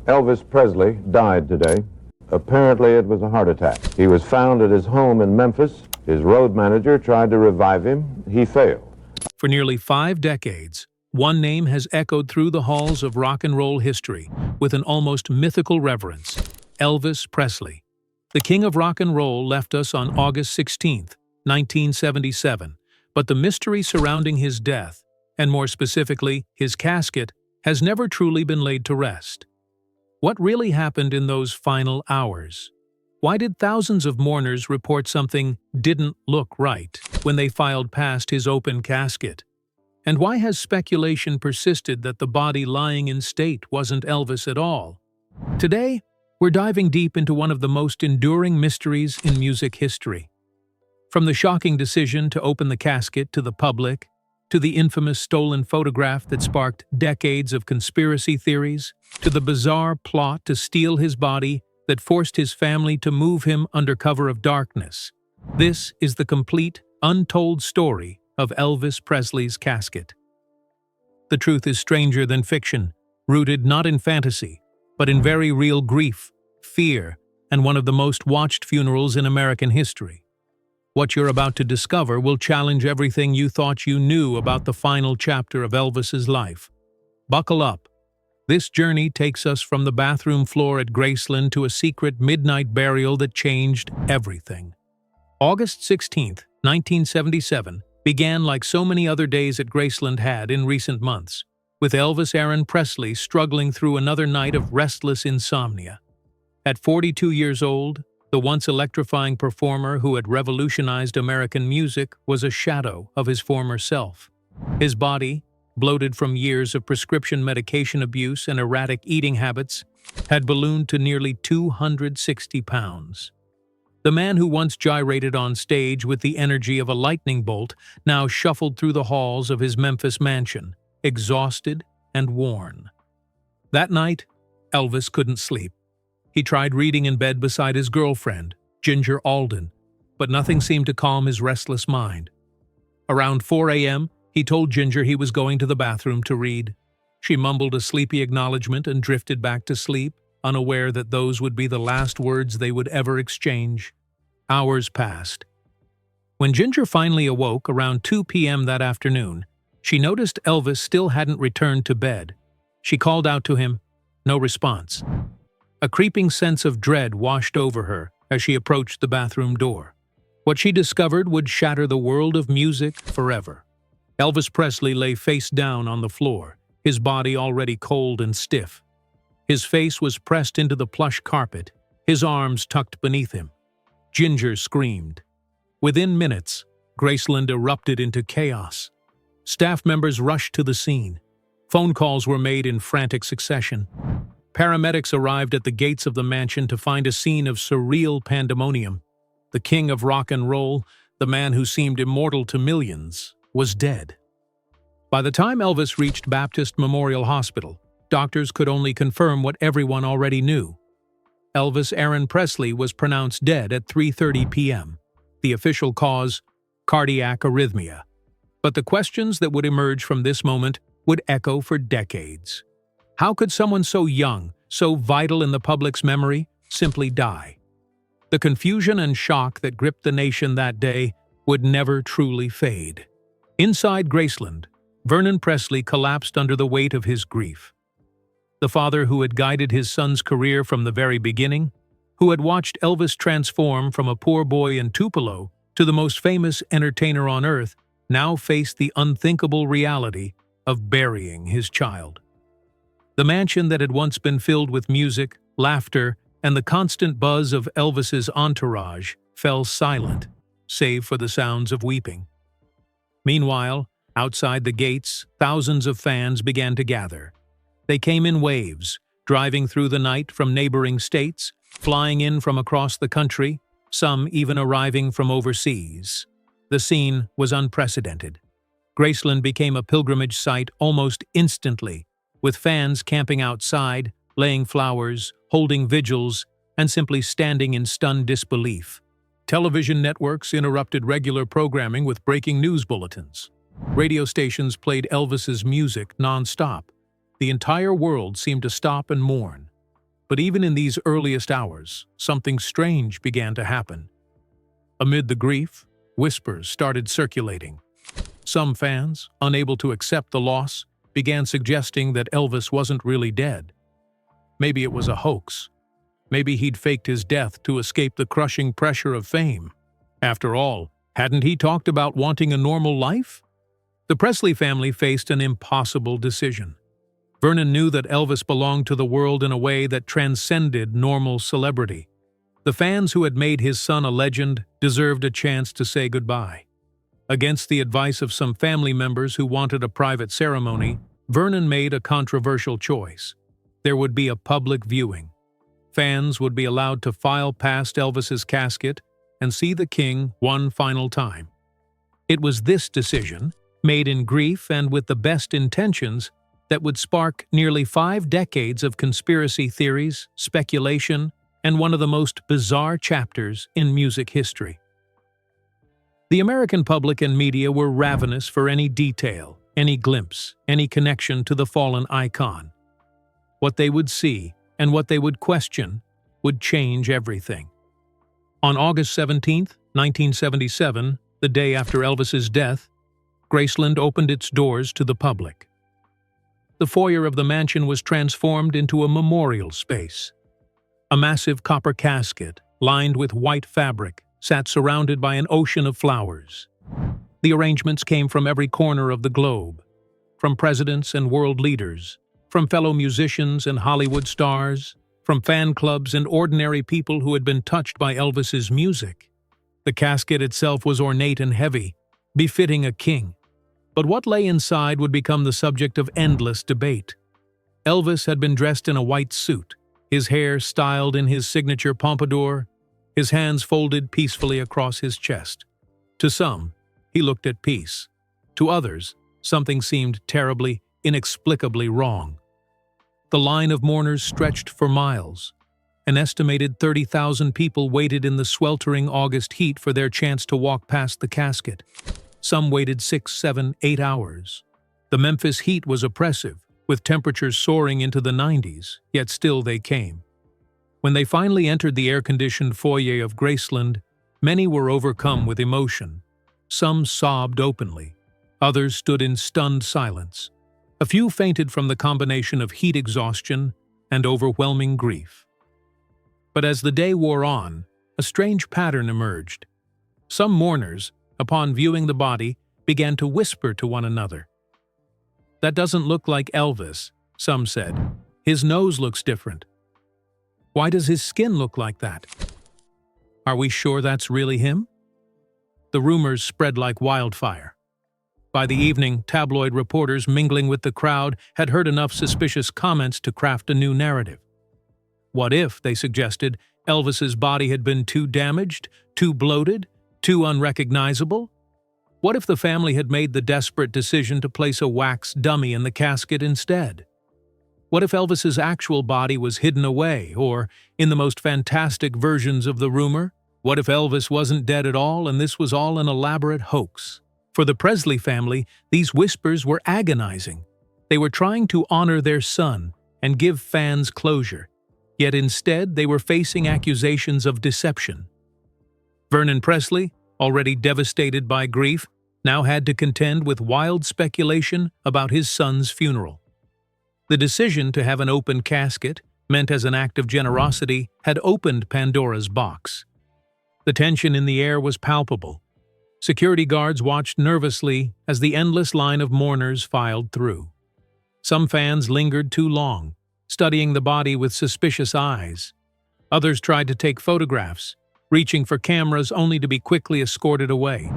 Elvis Presley died today. Apparently it was a heart attack. He was found at his home in Memphis. His road manager tried to revive him. He failed. For nearly 5 decades, one name has echoed through the halls of rock and roll history with an almost mythical reverence: Elvis Presley. The king of rock and roll left us on August 16, 1977, but the mystery surrounding his death, and more specifically, his casket, has never truly been laid to rest. What really happened in those final hours? Why did thousands of mourners report something didn't look right when they filed past his open casket? And why has speculation persisted that the body lying in state wasn't Elvis at all? Today, we're diving deep into one of the most enduring mysteries in music history. From the shocking decision to open the casket to the public, to the infamous stolen photograph that sparked decades of conspiracy theories, to the bizarre plot to steal his body that forced his family to move him under cover of darkness. This is the complete, untold story of Elvis Presley's casket. The truth is stranger than fiction, rooted not in fantasy, but in very real grief, fear, and one of the most watched funerals in American history. What you're about to discover will challenge everything you thought you knew about the final chapter of Elvis's life. Buckle up. This journey takes us from the bathroom floor at Graceland to a secret midnight burial that changed everything. August 16, 1977, began like so many other days at Graceland had in recent months, with Elvis Aaron Presley struggling through another night of restless insomnia. At 42 years old, the once electrifying performer who had revolutionized American music was a shadow of his former self. His body, bloated from years of prescription medication abuse and erratic eating habits, had ballooned to nearly 260 pounds. The man who once gyrated on stage with the energy of a lightning bolt now shuffled through the halls of his Memphis mansion, exhausted and worn. That night, Elvis couldn't sleep. He tried reading in bed beside his girlfriend, Ginger Alden, but nothing seemed to calm his restless mind. Around 4 a.m., he told Ginger he was going to the bathroom to read. She mumbled a sleepy acknowledgement and drifted back to sleep, unaware that those would be the last words they would ever exchange. Hours passed. When Ginger finally awoke around 2 p.m. that afternoon, she noticed Elvis still hadn't returned to bed. She called out to him. No response. A creeping sense of dread washed over her as she approached the bathroom door. What she discovered would shatter the world of music forever. Elvis Presley lay face down on the floor, his body already cold and stiff. His face was pressed into the plush carpet, his arms tucked beneath him. Ginger screamed. Within minutes, Graceland erupted into chaos. Staff members rushed to the scene. Phone calls were made in frantic succession. Paramedics arrived at the gates of the mansion to find a scene of surreal pandemonium. The king of rock and roll, the man who seemed immortal to millions, was dead. By the time Elvis reached Baptist Memorial Hospital, doctors could only confirm what everyone already knew. Elvis Aaron Presley was pronounced dead at 3:30 p.m. The official cause, cardiac arrhythmia. But the questions that would emerge from this moment would echo for decades. How could someone so young, so vital in the public's memory, simply die? The confusion and shock that gripped the nation that day would never truly fade. Inside Graceland, Vernon Presley collapsed under the weight of his grief. The father who had guided his son's career from the very beginning, who had watched Elvis transform from a poor boy in Tupelo to the most famous entertainer on earth, now faced the unthinkable reality of burying his child. The mansion that had once been filled with music, laughter, and the constant buzz of Elvis's entourage fell silent, save for the sounds of weeping. Meanwhile, outside the gates, thousands of fans began to gather. They came in waves, driving through the night from neighboring states, flying in from across the country, some even arriving from overseas. The scene was unprecedented. Graceland became a pilgrimage site almost instantly, with fans camping outside, laying flowers, holding vigils, and simply standing in stunned disbelief. Television networks interrupted regular programming with breaking news bulletins. Radio stations played Elvis's music non-stop. The entire world seemed to stop and mourn. But even in these earliest hours, something strange began to happen. Amid the grief, whispers started circulating. Some fans, unable to accept the loss, began suggesting that Elvis wasn't really dead. Maybe it was a hoax. Maybe he'd faked his death to escape the crushing pressure of fame. After all, hadn't he talked about wanting a normal life? The Presley family faced an impossible decision. Vernon knew that Elvis belonged to the world in a way that transcended normal celebrity. The fans who had made his son a legend deserved a chance to say goodbye. Against the advice of some family members who wanted a private ceremony, Vernon made a controversial choice. There would be a public viewing. Fans would be allowed to file past Elvis's casket and see the king one final time. It was this decision, made in grief and with the best intentions, that would spark nearly 5 decades of conspiracy theories, speculation, and one of the most bizarre chapters in music history. The American public and media were ravenous for any detail, any glimpse, any connection to the fallen icon. What they would see and what they would question would change everything. On August 17, 1977, the day after Elvis's death, Graceland opened its doors to the public. The foyer of the mansion was transformed into a memorial space. A massive copper casket, lined with white fabric, sat surrounded by an ocean of flowers. The arrangements came from every corner of the globe, from presidents and world leaders, from fellow musicians and Hollywood stars, from fan clubs and ordinary people who had been touched by Elvis's music. The casket itself was ornate and heavy, befitting a king. But what lay inside would become the subject of endless debate. Elvis had been dressed in a white suit, his hair styled in his signature pompadour, his hands folded peacefully across his chest. To some, he looked at peace. To others, something seemed terribly, inexplicably wrong. The line of mourners stretched for miles. An estimated 30,000 people waited in the sweltering August heat for their chance to walk past the casket. Some waited 6, 7, 8 hours. The Memphis heat was oppressive, with temperatures soaring into the 90s, yet still they came. When they finally entered the air-conditioned foyer of Graceland, many were overcome with emotion. Some sobbed openly. Others stood in stunned silence. A few fainted from the combination of heat exhaustion and overwhelming grief. But as the day wore on, a strange pattern emerged. Some mourners, upon viewing the body, began to whisper to one another. "That doesn't look like Elvis," some said. "His nose looks different. Why does his skin look like that? Are we sure that's really him?" The rumors spread like wildfire. By the evening, tabloid reporters mingling with the crowd had heard enough suspicious comments to craft a new narrative. What if, they suggested, Elvis's body had been too damaged, too bloated, too unrecognizable? What if the family had made the desperate decision to place a wax dummy in the casket instead? What if Elvis's actual body was hidden away, or, in the most fantastic versions of the rumor, what if Elvis wasn't dead at all and this was all an elaborate hoax? For the Presley family, these whispers were agonizing. They were trying to honor their son and give fans closure, yet instead they were facing accusations of deception. Vernon Presley, already devastated by grief, now had to contend with wild speculation about his son's funeral. The decision to have an open casket, meant as an act of generosity, had opened Pandora's box. The tension in the air was palpable. Security guards watched nervously as the endless line of mourners filed through. Some fans lingered too long, studying the body with suspicious eyes. Others tried to take photographs, reaching for cameras only to be quickly escorted away.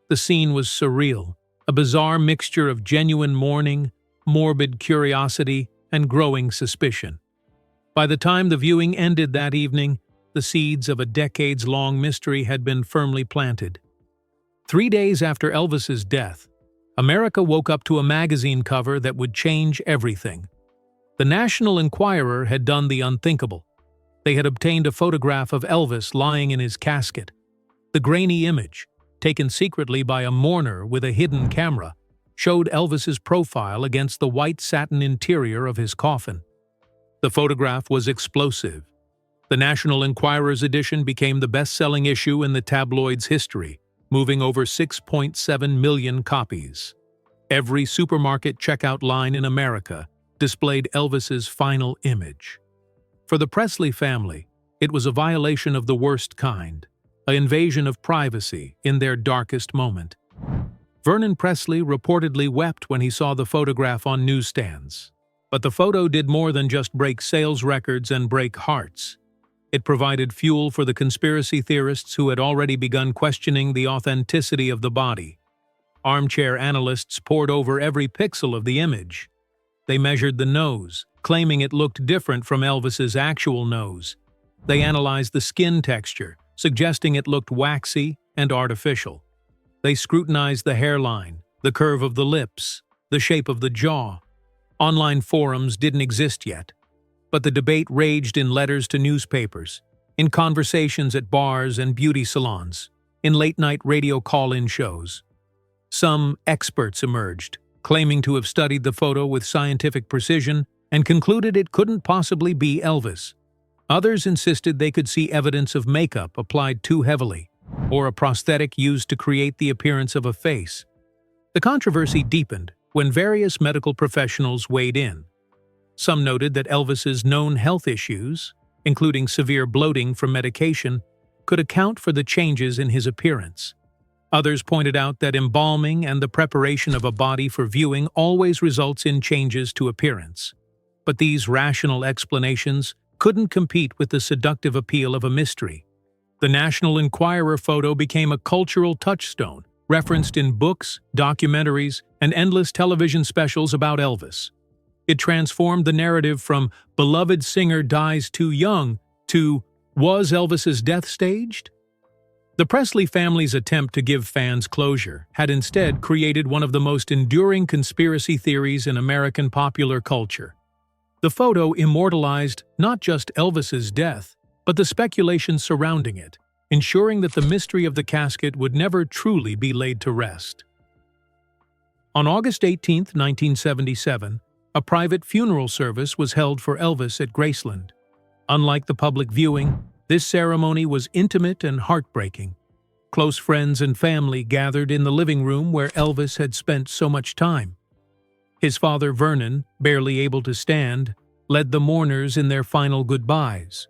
The scene was surreal, a bizarre mixture of genuine mourning, morbid curiosity, and growing suspicion. By the time the viewing ended that evening, the seeds of a decades-long mystery had been firmly planted. 3 days after Elvis's death, America woke up to a magazine cover that would change everything. The National Enquirer had done the unthinkable. They had obtained a photograph of Elvis lying in his casket. The grainy image, taken secretly by a mourner with a hidden camera, showed Elvis's profile against the white satin interior of his coffin. The photograph was explosive. The National Enquirer's edition became the best-selling issue in the tabloid's history, moving over 6.7 million copies. Every supermarket checkout line in America displayed Elvis's final image. For the Presley family, it was a violation of the worst kind, an invasion of privacy in their darkest moment. Vernon Presley reportedly wept when he saw the photograph on newsstands. But the photo did more than just break sales records and break hearts. It provided fuel for the conspiracy theorists who had already begun questioning the authenticity of the body. Armchair analysts pored over every pixel of the image. They measured the nose, claiming it looked different from Elvis's actual nose. They analyzed the skin texture, suggesting it looked waxy and artificial. They scrutinized the hairline, the curve of the lips, the shape of the jaw. Online forums didn't exist yet, but the debate raged in letters to newspapers, in conversations at bars and beauty salons, in late-night radio call-in shows. Some experts emerged, claiming to have studied the photo with scientific precision and concluded it couldn't possibly be Elvis. Others insisted they could see evidence of makeup applied too heavily, or a prosthetic used to create the appearance of a face. The controversy deepened when various medical professionals weighed in. Some noted that Elvis's known health issues, including severe bloating from medication, could account for the changes in his appearance. Others pointed out that embalming and the preparation of a body for viewing always results in changes to appearance. But these rational explanations couldn't compete with the seductive appeal of a mystery. The National Enquirer photo became a cultural touchstone, referenced in books, documentaries, and endless television specials about Elvis. It transformed the narrative from "beloved singer dies too young" to "was Elvis's death staged?" The Presley family's attempt to give fans closure had instead created one of the most enduring conspiracy theories in American popular culture. The photo immortalized not just Elvis's death, but the speculation surrounding it, ensuring that the mystery of the casket would never truly be laid to rest. On August 18, 1977, a private funeral service was held for Elvis at Graceland. Unlike the public viewing, this ceremony was intimate and heartbreaking. Close friends and family gathered in the living room where Elvis had spent so much time. His father, Vernon, barely able to stand, led the mourners in their final goodbyes.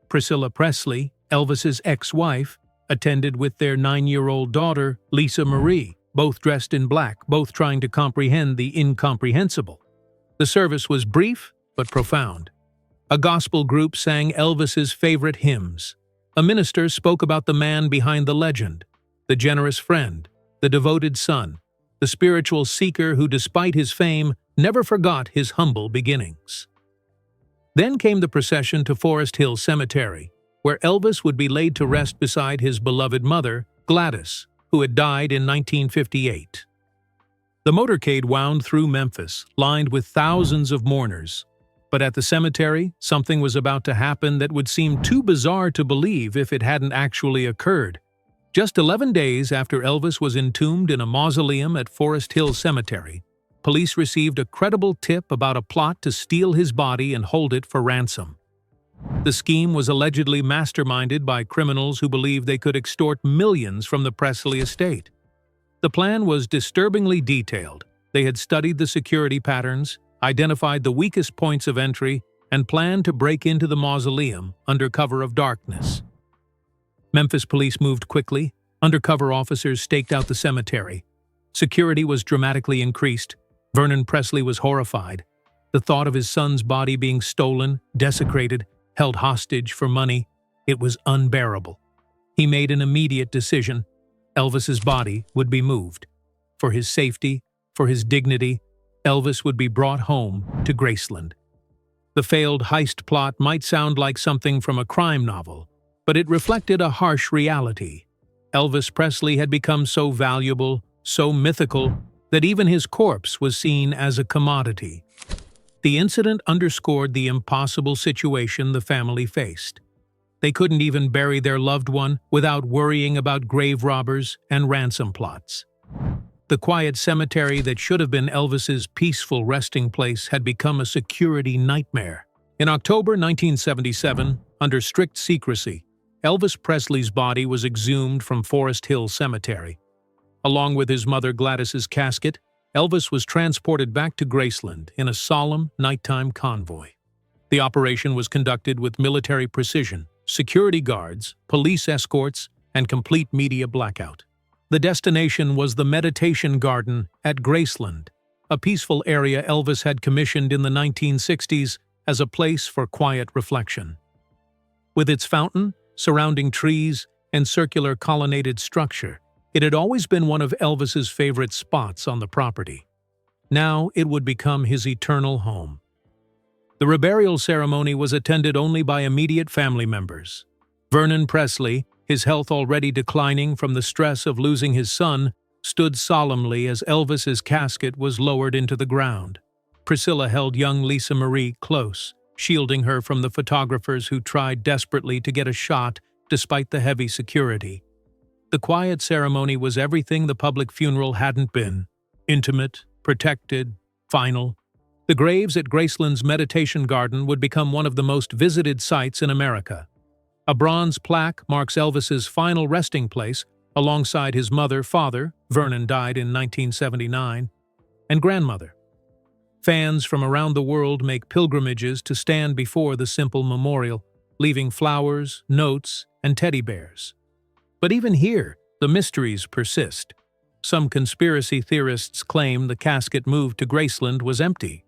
Priscilla Presley, Elvis's ex-wife, attended with their 9-year-old daughter, Lisa Marie, both dressed in black, both trying to comprehend the incomprehensible. The service was brief but profound. A gospel group sang Elvis's favorite hymns. A minister spoke about the man behind the legend, the generous friend, the devoted son, the spiritual seeker who, despite his fame, never forgot his humble beginnings. Then came the procession to Forest Hill Cemetery, where Elvis would be laid to rest beside his beloved mother, Gladys, who had died in 1958. The motorcade wound through Memphis, lined with thousands of mourners. But at the cemetery, something was about to happen that would seem too bizarre to believe if it hadn't actually occurred. Just 11 days after Elvis was entombed in a mausoleum at Forest Hill Cemetery, police received a credible tip about a plot to steal his body and hold it for ransom. The scheme was allegedly masterminded by criminals who believed they could extort millions from the Presley estate. The plan was disturbingly detailed. They had studied the security patterns, identified the weakest points of entry, and planned to break into the mausoleum under cover of darkness. Memphis police moved quickly. Undercover officers staked out the cemetery. Security was dramatically increased. Vernon Presley was horrified. The thought of his son's body being stolen, desecrated, held hostage for money, it was unbearable. He made an immediate decision. Elvis's body would be moved. For his safety, for his dignity, Elvis would be brought home to Graceland. The failed heist plot might sound like something from a crime novel, but it reflected a harsh reality. Elvis Presley had become so valuable, so mythical, that even his corpse was seen as a commodity. The incident underscored the impossible situation the family faced. They couldn't even bury their loved one without worrying about grave robbers and ransom plots. The quiet cemetery that should have been Elvis's peaceful resting place had become a security nightmare. In October 1977, under strict secrecy, Elvis Presley's body was exhumed from Forest Hill Cemetery. Along with his mother Gladys's casket, Elvis was transported back to Graceland in a solemn nighttime convoy. The operation was conducted with military precision, security guards, police escorts, and complete media blackout. The destination was the Meditation Garden at Graceland, a peaceful area Elvis had commissioned in the 1960s as a place for quiet reflection. With its fountain, surrounding trees, and circular colonnaded structure, it had always been one of Elvis's favorite spots on the property. Now it would become his eternal home. The reburial ceremony was attended only by immediate family members. Vernon Presley, his health already declining from the stress of losing his son, stood solemnly as Elvis's casket was lowered into the ground. Priscilla held young Lisa Marie close, shielding her from the photographers who tried desperately to get a shot despite the heavy security. The quiet ceremony was everything the public funeral hadn't been: intimate, protected, final. The graves at Graceland's Meditation Garden would become one of the most visited sites in America. A bronze plaque marks Elvis's final resting place alongside his mother, father, Vernon died in 1979, and grandmother. Fans from around the world make pilgrimages to stand before the simple memorial, leaving flowers, notes, and teddy bears. But even here, the mysteries persist. Some conspiracy theorists claim the casket moved to Graceland was empty.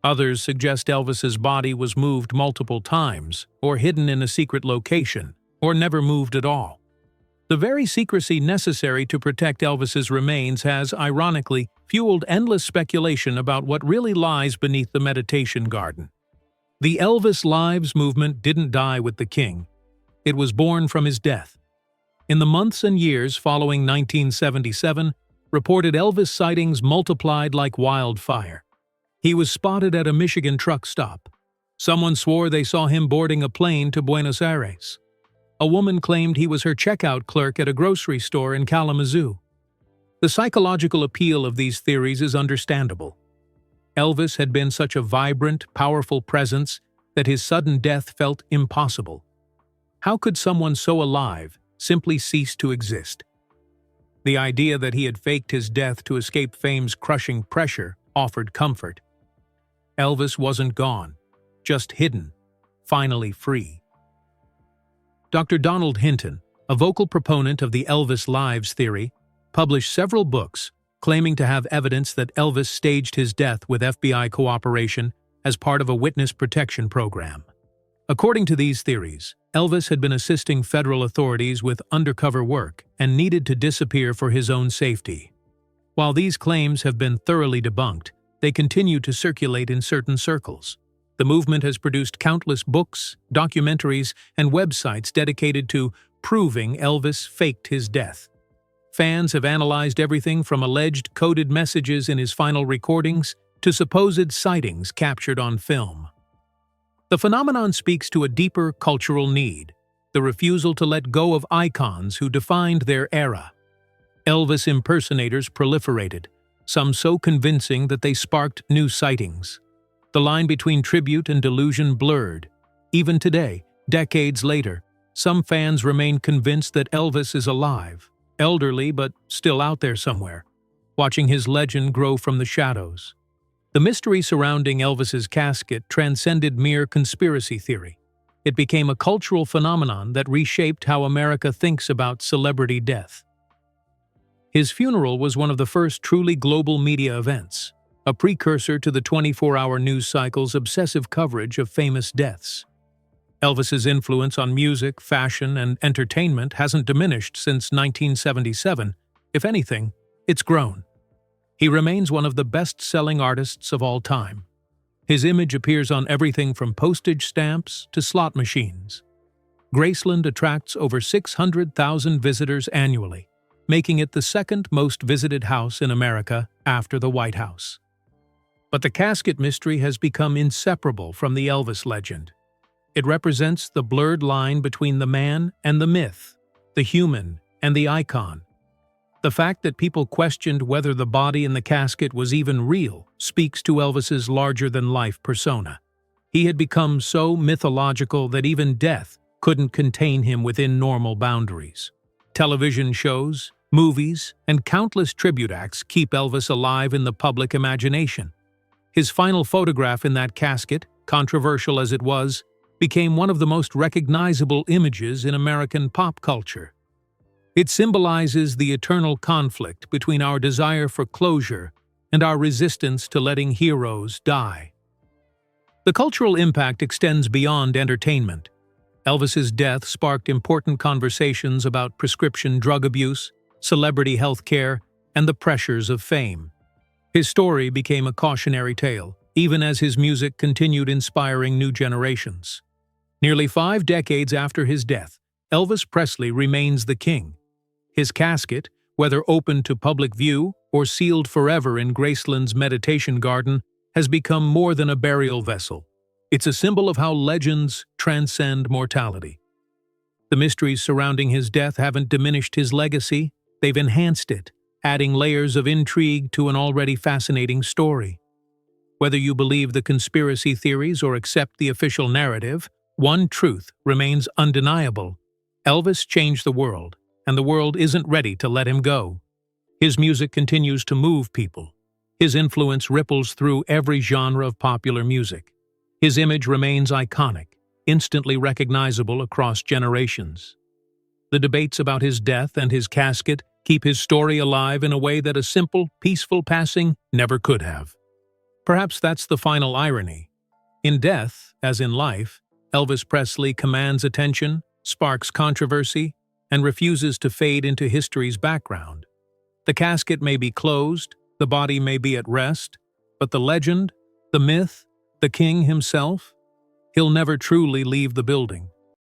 Others suggest Elvis's body was moved multiple times, or hidden in a secret location, or never moved at all. The very secrecy necessary to protect Elvis's remains has, ironically, fueled endless speculation about what really lies beneath the Meditation Garden. The Elvis Lives movement didn't die with the king. It was born from his death. In the months and years following 1977, reported Elvis sightings multiplied like wildfire. He was spotted at a Michigan truck stop. Someone swore they saw him boarding a plane to Buenos Aires. A woman claimed he was her checkout clerk at a grocery store in Kalamazoo. The psychological appeal of these theories is understandable. Elvis had been such a vibrant, powerful presence that his sudden death felt impossible. How could someone so alive simply cease to exist? The idea that he had faked his death to escape fame's crushing pressure offered comfort. Elvis wasn't gone, just hidden, finally free. Dr. Donald Hinton, a vocal proponent of the Elvis Lives theory, published several books claiming to have evidence that Elvis staged his death with FBI cooperation as part of a witness protection program. According to these theories, Elvis had been assisting federal authorities with undercover work and needed to disappear for his own safety. While these claims have been thoroughly debunked, they continue to circulate in certain circles. The movement has produced countless books, documentaries, and websites dedicated to proving Elvis faked his death. Fans have analyzed everything from alleged coded messages in his final recordings to supposed sightings captured on film. The phenomenon speaks to a deeper cultural need, the refusal to let go of icons who defined their era. Elvis impersonators proliferated, some so convincing that they sparked new sightings. The line between tribute and delusion blurred. Even today, decades later, some fans remain convinced that Elvis is alive, elderly but still out there somewhere, watching his legend grow from the shadows. The mystery surrounding Elvis's casket transcended mere conspiracy theory. It became a cultural phenomenon that reshaped how America thinks about celebrity death. His funeral was one of the first truly global media events, a precursor to the 24-hour news cycle's obsessive coverage of famous deaths. Elvis's influence on music, fashion, and entertainment hasn't diminished since 1977. If anything, it's grown. He remains one of the best-selling artists of all time. His image appears on everything from postage stamps to slot machines. Graceland attracts over 600,000 visitors annually, making it the second most visited house in America after the White House. But the casket mystery has become inseparable from the Elvis legend. It represents the blurred line between the man and the myth, the human and the icon. The fact that people questioned whether the body in the casket was even real speaks to Elvis's larger-than-life persona. He had become so mythological that even death couldn't contain him within normal boundaries. Television shows, movies, and countless tribute acts keep Elvis alive in the public imagination. His final photograph in that casket, controversial as it was, became one of the most recognizable images in American pop culture. It symbolizes the eternal conflict between our desire for closure and our resistance to letting heroes die. The cultural impact extends beyond entertainment. Elvis's death sparked important conversations about prescription drug abuse, celebrity health care, and the pressures of fame. His story became a cautionary tale, even as his music continued inspiring new generations. Nearly 5 decades after his death, Elvis Presley remains the king. His casket, whether open to public view or sealed forever in Graceland's meditation garden, has become more than a burial vessel. It's a symbol of how legends transcend mortality. The mysteries surrounding his death haven't diminished his legacy, they've enhanced it, adding layers of intrigue to an already fascinating story. Whether you believe the conspiracy theories or accept the official narrative, one truth remains undeniable. Elvis changed the world, and the world isn't ready to let him go. His music continues to move people. His influence ripples through every genre of popular music. His image remains iconic, instantly recognizable across generations. The debates about his death and his casket keep his story alive in a way that a simple, peaceful passing never could have. Perhaps that's the final irony. In death, as in life, Elvis Presley commands attention, sparks controversy, and refuses to fade into history's background. The casket may be closed, the body may be at rest, but the legend, the myth, the king himself, he'll never truly leave the building.